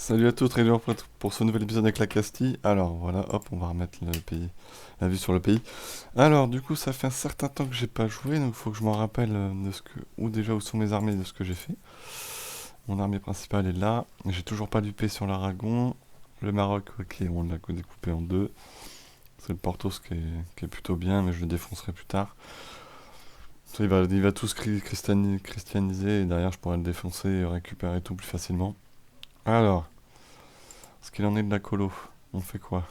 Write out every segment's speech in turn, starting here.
Salut à tous, très bien pour ce nouvel épisode avec la Castille. Alors voilà, hop, on va remettre le pays, la vue sur le pays. Alors du coup, ça fait un certain temps que j'ai pas joué, donc il faut que je m'en rappelle de ce que, où sont mes armées, de ce que j'ai fait. Mon armée principale est là. J'ai toujours pas du paix sur l'Aragon. Le Maroc, ok, on l'a découpé en deux. C'est le Porto qui est plutôt bien, mais je le défoncerai plus tard. Il va tous christianiser et derrière je pourrai le défoncer et récupérer tout plus facilement. Alors, ce qu'il en est de la colo, on fait quoi?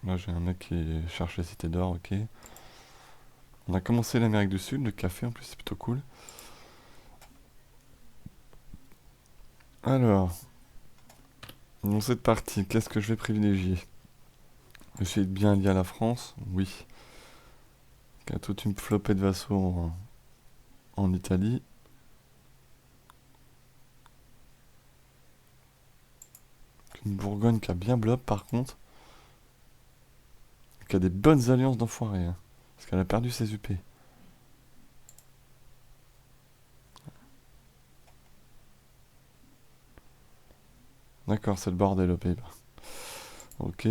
Là, j'ai un mec qui cherche les cités d'or, ok. On a commencé l'Amérique du Sud, le café en plus, c'est plutôt cool. Alors, dans cette partie, qu'est-ce que je vais privilégier? Essayer de bien lier à la France, oui. Il y a toute une flopée de vassaux en Italie. Une Bourgogne qui a bien blob par contre. Qui a des bonnes alliances d'enfoirés, hein, parce qu'elle a perdu ses UP. D'accord, c'est le bordel aux Pays-Bas. Ok.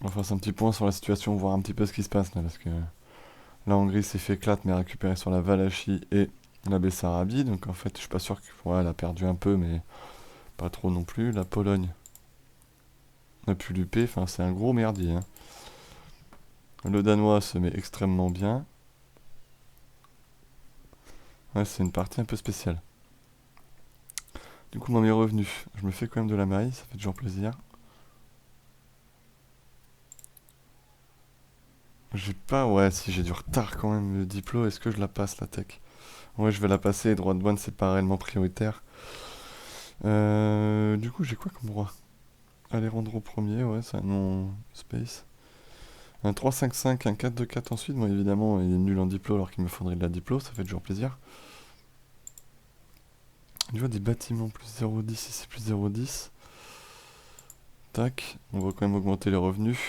On va faire un petit point sur la situation, voir un petit peu ce qui se passe là, parce que la Hongrie s'est fait éclate, mais a récupéré sur la Valachie et la Bessarabie. Donc en fait, je suis pas sûr qu'elle a perdu un peu, mais pas trop non plus. La Pologne n'a plus l'UP, enfin c'est un gros merdier, hein. Le Danois se met extrêmement bien. Ouais, c'est une partie un peu spéciale. Du coup, moi, mes revenus, je me fais quand même de la maille, ça fait toujours plaisir. J'ai pas, ouais, si j'ai du retard quand même, le diplôme, est-ce que je la passe la tech? Ouais, je vais la passer, les droits de douane, c'est pas réellement prioritaire. Du coup, j'ai quoi comme droit? Alejandro premier, ouais, c'est un nom space. Un 3-5-5, un 4-2-4 ensuite. Bon, évidemment, il est nul en diplo alors qu'il me faudrait de la diplo, ça fait toujours plaisir. Tu vois, des bâtiments plus 0,10 ici, plus 0,10. Tac, on va quand même augmenter les revenus.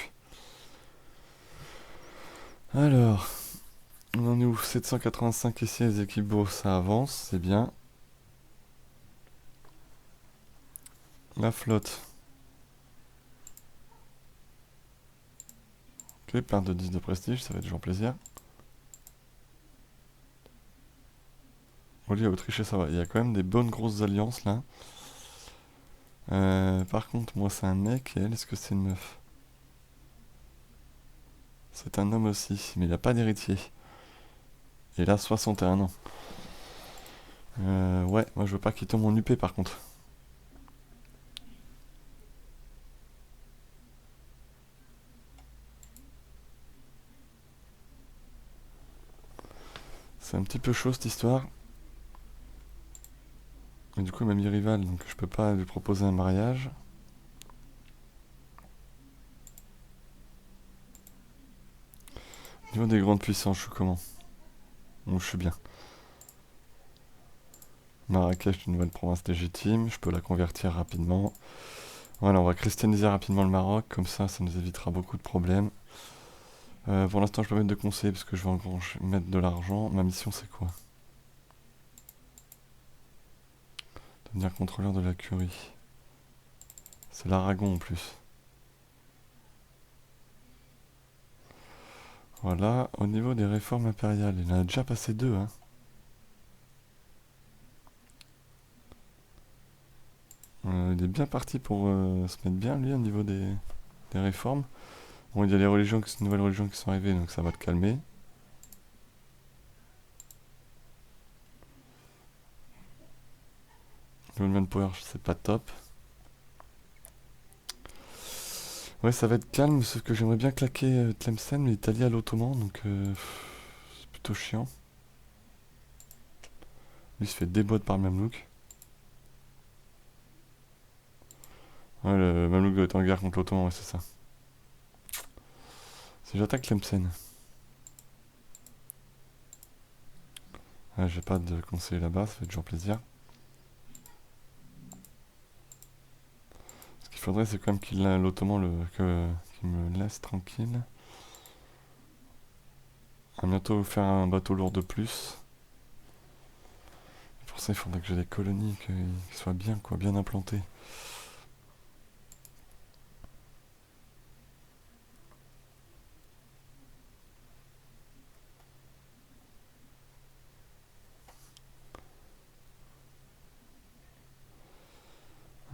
Alors, on en est où? 785 ici, les équipes ça avance, c'est bien. La flotte. Ok, perte de 10 de prestige, ça fait toujours plaisir. Oli, Autriche, ça va. Il y a quand même des bonnes grosses alliances là. Par contre, moi c'est un mec et elle, est-ce que c'est une meuf? C'est un homme aussi, mais il a pas d'héritier. Et là, 61 ans. Ouais, moi je veux pas qu'il tombe en UP par contre. C'est un petit peu chaud cette histoire. Et du coup, il m'a mis rival, donc je peux pas lui proposer un mariage. Au niveau des grandes puissances, je suis comment? Bon, je suis bien. Marrakech, une nouvelle province légitime, je peux la convertir rapidement. Voilà, on va christianiser rapidement le Maroc, comme ça nous évitera beaucoup de problèmes. Pour l'instant, je peux mettre de conseiller parce que je vais mettre de l'argent. Ma mission, c'est quoi? Devenir contrôleur de la curie. C'est l'Aragon en plus. Voilà, au niveau des réformes impériales, il en a déjà passé deux, hein. Il est bien parti pour se mettre bien, lui, au niveau des réformes. Bon, il y a les nouvelles religions qui sont arrivées, donc ça va te calmer. Le manpower, c'est pas top. Ouais, ça va être calme, sauf que j'aimerais bien claquer Tlemcen, mais l'Italie à l'Ottoman, donc c'est plutôt chiant. Lui, il se fait déboîter par le Mamelouk. Ouais, le Mamelouk doit être en guerre contre l'Ottoman, ouais, c'est ça. Si j'attaque Tlemcen. Ouais, j'ai pas de conseiller là-bas, ça fait toujours plaisir. Ce qu'il faudrait, c'est quand même qu'il l'Ottoman qu'il me laisse tranquille. À bientôt faire un bateau lourd de plus. Pour ça, il faudrait que j'ai des colonies qui soient bien, quoi, bien implantées.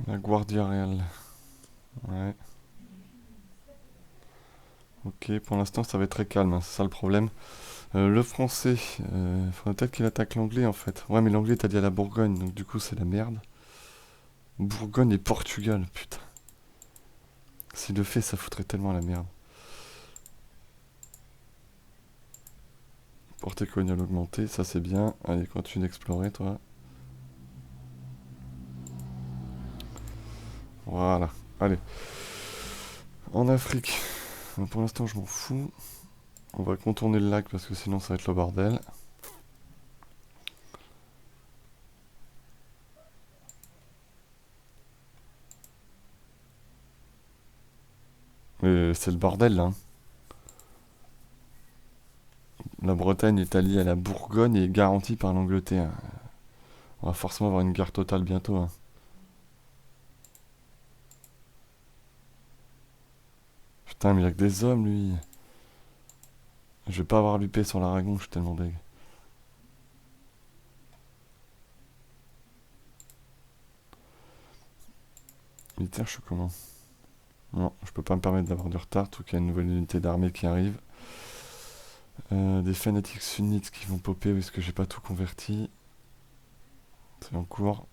La Guardia Real. Ouais. Ok, pour l'instant ça va être très calme, hein, c'est ça le problème. Le français, faudrait peut-être qu'il attaque l'anglais en fait. Ouais, mais l'anglais t'as dit à la Bourgogne, donc du coup c'est la merde. Bourgogne et Portugal, putain. S'il le fait, ça foutrait tellement la merde. Portée coloniale augmentée, ça c'est bien. Allez, continue d'explorer toi. Voilà. Allez. En Afrique. Pour l'instant, je m'en fous. On va contourner le lac parce que sinon ça va être le bordel. Mais c'est le bordel là, hein. La Bretagne est alliée à la Bourgogne et est garantie par l'Angleterre. On va forcément avoir une guerre totale bientôt, hein. Putain, mais il y a que des hommes lui. Je vais pas avoir l'UP sur l'Aragon, je suis tellement deg. Militaire, je suis comment? Non, je peux pas me permettre d'avoir du retard, tout qu'il y a une nouvelle unité d'armée qui arrive. Des fanatiques sunnites qui vont popper parce que j'ai pas tout converti. C'est en cours.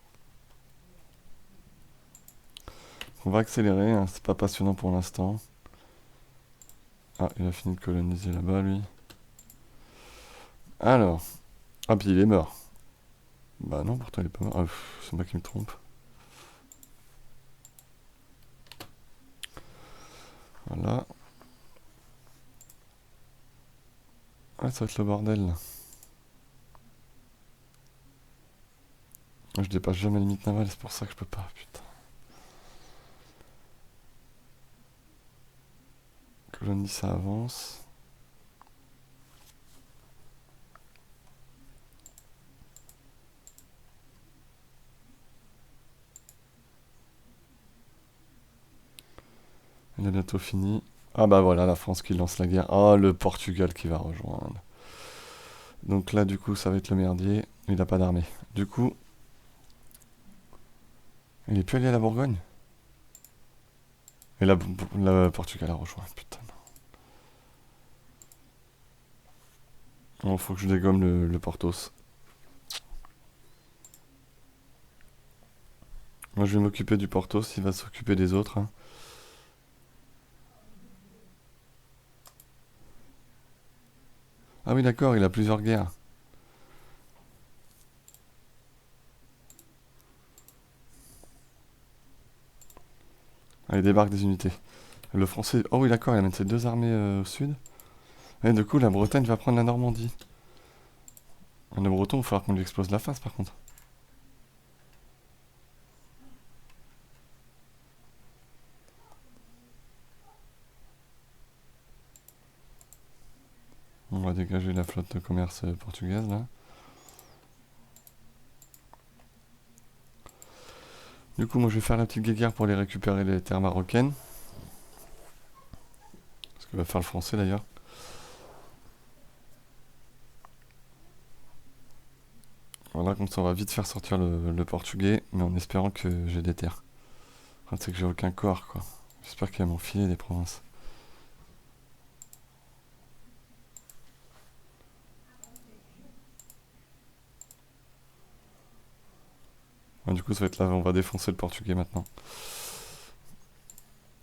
On va accélérer, hein, c'est pas passionnant pour l'instant. Ah, il a fini de coloniser là-bas, lui. Alors. Ah, puis il est mort. Bah non, pourtant il est pas mort. Ah, c'est moi qui me trompe. Voilà. Ah, ça va être le bordel, là. Je dépasse jamais la limite navale, c'est pour ça que je peux pas, putain. Colonie, ça avance. Il est bientôt fini. Ah bah voilà, la France qui lance la guerre. Ah, le Portugal qui va rejoindre. Donc là, du coup, ça va être le merdier. Il a pas d'armée. Du coup, il est plus allié à la Bourgogne. Et la Portugal a rejoint, putain. Bon, faut que je dégomme le Portos. Moi, je vais m'occuper du Portos, il va s'occuper des autres, hein. Ah oui, d'accord, il a plusieurs guerres. Ah, il débarque des unités. Le français... Oh oui, d'accord, il amène ses deux armées au sud. Et du coup, la Bretagne va prendre la Normandie. Le Breton, il va falloir qu'on lui explose la face, par contre. On va dégager la flotte de commerce portugaise, là. Du coup, moi, je vais faire la petite guéguerre pour aller récupérer les terres marocaines. Ce que va faire le français, d'ailleurs. Voilà, comme ça, on va vite faire sortir le portugais, mais en espérant que j'ai des terres. Le problème, c'est que j'ai aucun corps, quoi. J'espère qu'il va m'enfiler des provinces. Ouais, du coup, ça va être là, on va défoncer le portugais maintenant.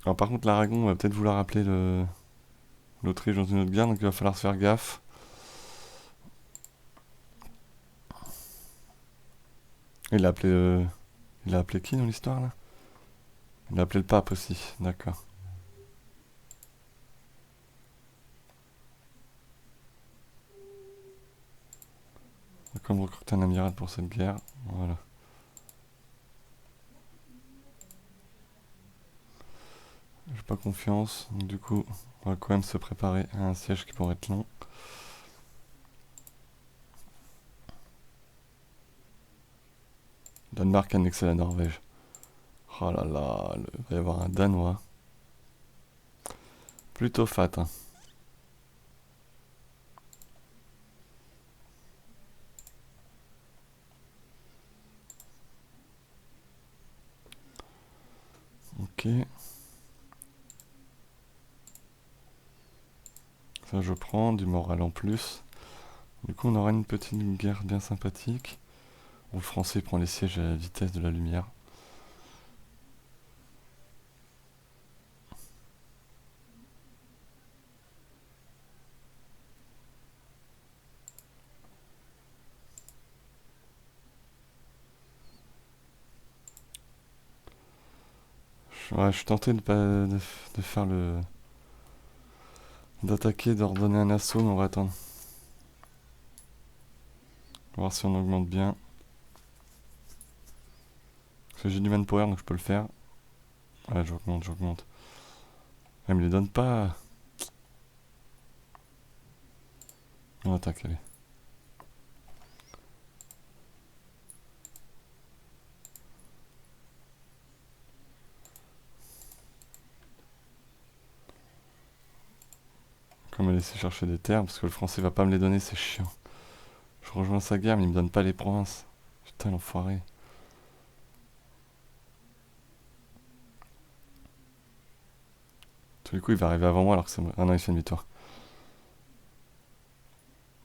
Alors, par contre, l'Aragon va peut-être vouloir appeler l'Autriche dans une autre guerre, donc il va falloir se faire gaffe. Il a appelé, il a appelé qui dans l'histoire, là? Il a appelé le pape aussi, d'accord. On va quand même recruter un amiral pour cette guerre, voilà. J'ai pas confiance, donc du coup, on va quand même se préparer à un siège qui pourrait être long. Danemark a annexé la Norvège. Oh là là, il va y avoir un Danois. Plutôt fat, hein. Ok. Ça je prends, du moral en plus. Du coup on aura une petite guerre bien sympathique. Où le français prend les sièges à la vitesse de la lumière. Ouais, je suis tenté de faire le... d'attaquer, d'ordonner un assaut, mais on va attendre. On va voir si on augmente bien. Parce que j'ai du manpower donc je peux le faire. Ouais, j'augmente, j'augmente. Elle me les donne pas. On attaque, allez. Comme elle laisser chercher des terres, parce que le français va pas me les donner, c'est chiant. Je rejoins sa guerre, mais il me donne pas les provinces. Putain, l'enfoiré. Tous les coups, il va arriver avant moi alors que c'est moi. Ah non, il fait demi-tour.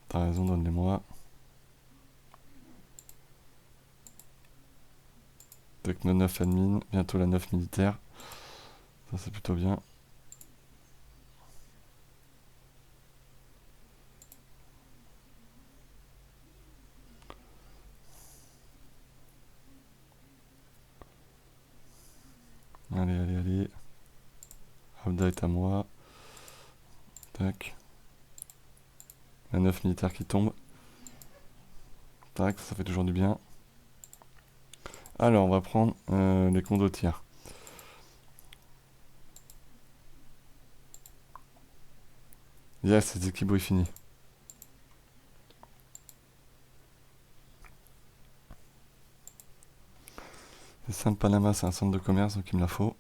T'as raison, donne-les-moi. Techno 9 admin, bientôt la 9 militaire. Ça, c'est plutôt bien. Allez, allez, allez. Abda est à moi. Tac. La 9 militaire qui tombe. Tac, ça fait toujours du bien. Alors, on va prendre les condottières. Yes, cette équipe est fini. Le Saint-Panama, c'est un centre de commerce, donc il me la faut.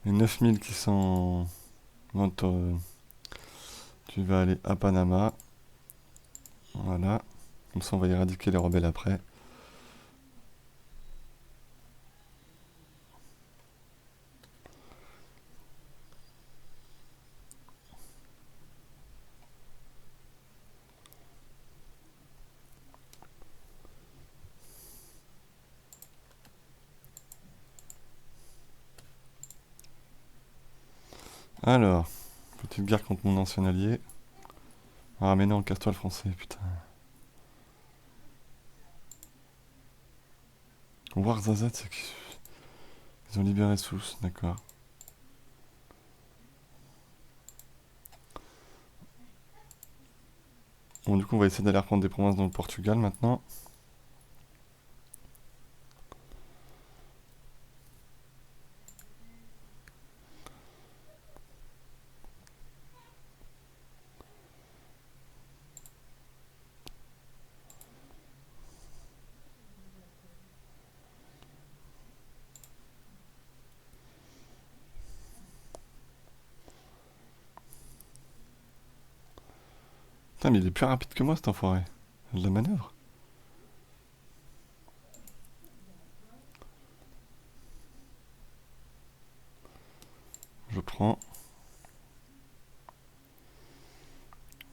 Les 9000 qui sont... Bon, tu vas aller à Panama. Voilà. Comme ça, on va éradiquer les rebelles après. Alors, petite guerre contre mon ancien allié. Ah mais non, casse-toi le français, putain. Warzazat, c'est qu'ils ils ont libéré Sousse, d'accord. Bon, du coup, on va essayer d'aller reprendre des provinces dans le Portugal maintenant. Putain, mais il est plus rapide que moi, cet enfoiré. Il a de la manœuvre. Je prends.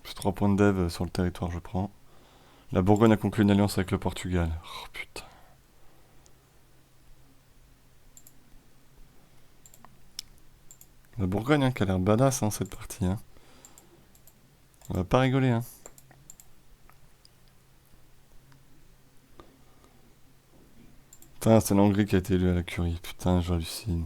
Plus 3 points de dev sur le territoire, je prends. La Bourgogne a conclu une alliance avec le Portugal. Oh putain. La Bourgogne, hein, qui a l'air badass, hein, cette partie, hein. On va pas rigoler, hein. Putain, c'est la Hongrie qui a été élue à la curie. Putain, j'hallucine.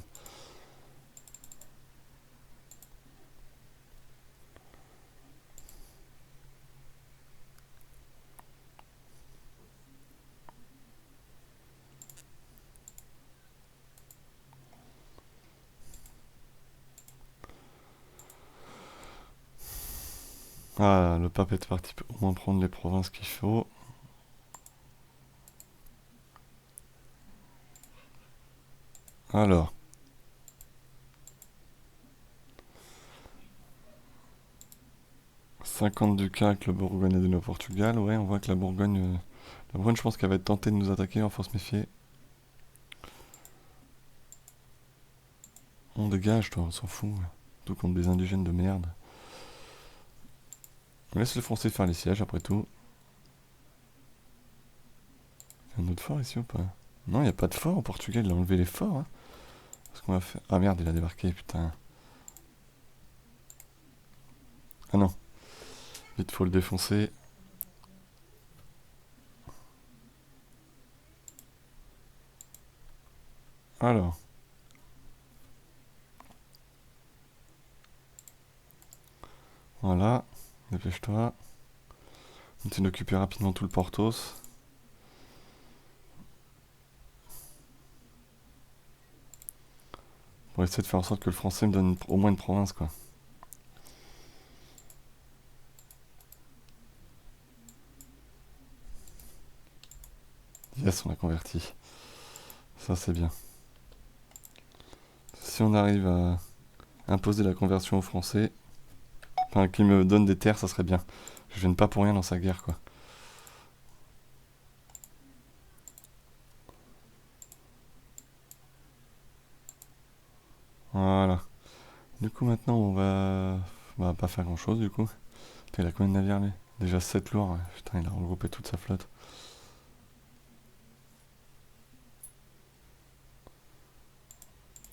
Ah, le pape est parti au moins prendre les provinces qu'il faut. Alors. 50 ducats avec le Bourgogne et le Portugal. Ouais, on voit que la Bourgogne, je pense qu'elle va être tentée de nous attaquer, il faut se méfier. On dégage, toi, on s'en fout. Tout contre des indigènes de merde. On laisse les Français faire les sièges, après tout. Il y a un autre fort ici ou pas? Non, il n'y a pas de fort au Portugal, il a enlevé les forts. Hein. Ce qu'on va faire... Ah merde, il a débarqué, putain. Ah non. Vite, faut le défoncer. Alors. Voilà. Dépêche-toi. On essaie d'occuper rapidement tout le Portos. Pour essayer de faire en sorte que le français me donne au moins une province, quoi. Yes, on a converti. Ça, c'est bien. Si on arrive à imposer la conversion aux Français, enfin, qu'ils me donnent des terres, ça serait bien. Je vienne pas pour rien dans sa guerre, quoi. Voilà. Du coup, maintenant, on va pas faire grand-chose, du coup. Putain, il a combien de navires, lui? Déjà 7 lourds, ouais. Putain, il a regroupé toute sa flotte.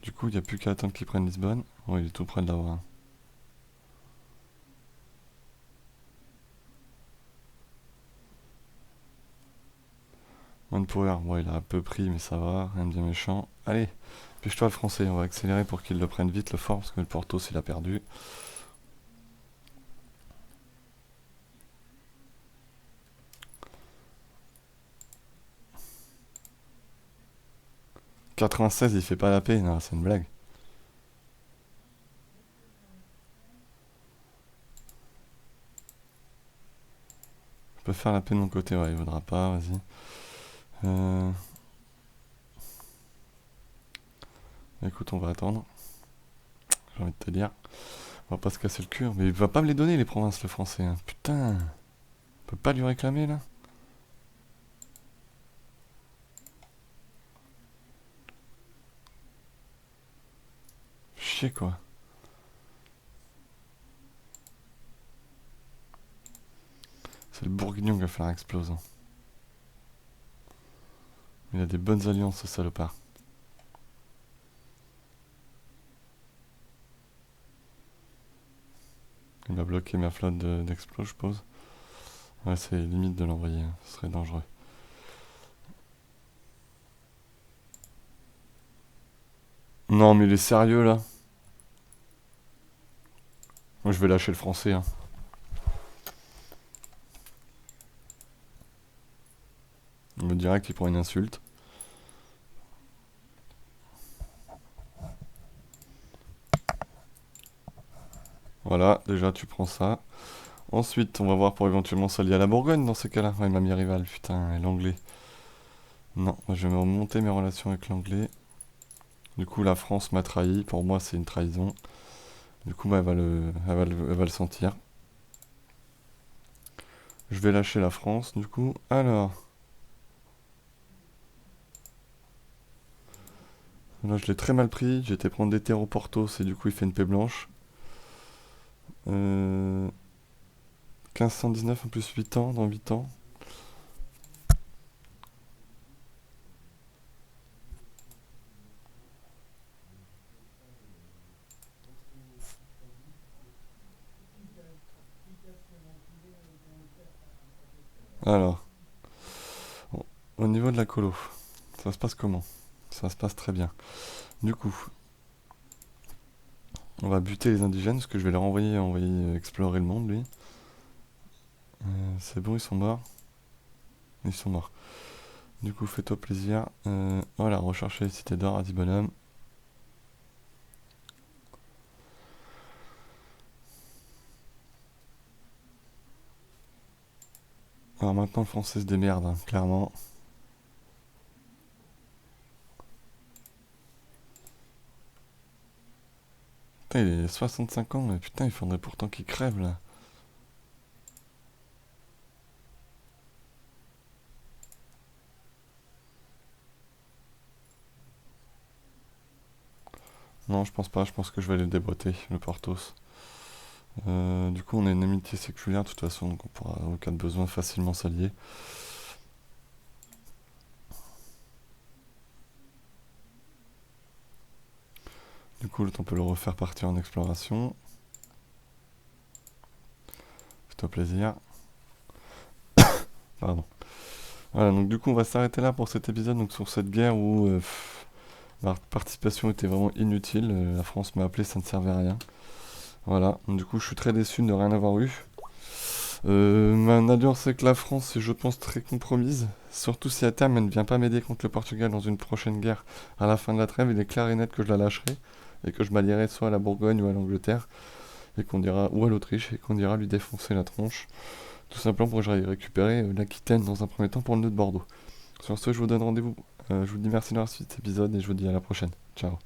Du coup, il n'y a plus qu'à attendre qu'il prenne Lisbonne. Oh, il est tout près de l'avoir. One Power, bon, il a un peu pris, mais ça va, rien de bien méchant. Allez, pêche-toi le français, on va accélérer pour qu'il le prenne vite le fort, parce que le Portos, il a perdu. « 96, il fait pas la paix, non, c'est une blague. Je peux faire la paix de mon côté, ouais, il vaudra pas, vas-y. Écoute, on va attendre. J'ai envie de te dire. On va pas se casser le cul, mais il va pas me les donner, les provinces, le français. Hein. Putain, on peut pas lui réclamer, là. Chier, quoi. C'est le bourguignon qui va faire exploser. Il a des bonnes alliances, ce salopard. Il va bloquer ma flotte d'explos, je suppose. Ouais, c'est limite de l'envoyer, hein. Ce serait dangereux. Non, mais il est sérieux, là. Moi, je vais lâcher le français, hein. Il me dirait qu'il prend une insulte. Voilà, déjà, tu prends ça. Ensuite, on va voir pour éventuellement s'allier à la Bourgogne, dans ces cas-là. Ouais, ma mi-rivale, putain, et l'anglais. Non, je vais remonter mes relations avec l'anglais. Du coup, la France m'a trahi. Pour moi, c'est une trahison. Du coup, bah, elle va le sentir. Je vais lâcher la France, du coup. Alors. Là, je l'ai très mal pris. J'ai été prendre des terres au Portos et du coup, il fait une paix blanche. 1519 en plus 8 ans, dans 8 ans. Alors, au niveau de la colo, ça se passe comment? Ça se passe très bien. Du coup, on va buter les indigènes, parce que je vais leur envoyer explorer le monde, lui. C'est bon, ils sont morts. Ils sont morts. Du coup, fais-toi plaisir. Voilà, rechercher les cités d'or à 10 bonhommes. Alors maintenant, le français se démerde, hein, clairement. Putain, il est 65 ans, mais putain, il faudrait pourtant qu'il crève, là. Non, je pense pas, je pense que je vais aller le déboîter, le Porthos. Du coup, on a une amitié séculaire, de toute façon, donc on pourra, au cas de besoin, facilement s'allier. Du coup, on peut le refaire partir en exploration. Fais-toi plaisir. Pardon. Voilà, donc du coup, on va s'arrêter là pour cet épisode, donc sur cette guerre où ma participation était vraiment inutile. La France m'a appelé, ça ne servait à rien. Voilà, du coup, je suis très déçu de ne rien avoir eu. Ma alliance avec la France est, je pense, très compromise. Surtout si à terme, elle ne vient pas m'aider contre le Portugal dans une prochaine guerre. À la fin de la trêve, il est clair et net que je la lâcherai et que je m'allierai soit à la Bourgogne ou à l'Angleterre et qu'on dira ou à l'Autriche et qu'on ira lui défoncer la tronche. Tout simplement pour que j'aille récupérer l'Aquitaine dans un premier temps pour le nœud de Bordeaux. Sur ce, je vous donne rendez-vous. Je vous dis merci d'avoir suivi cet épisode et je vous dis à la prochaine. Ciao.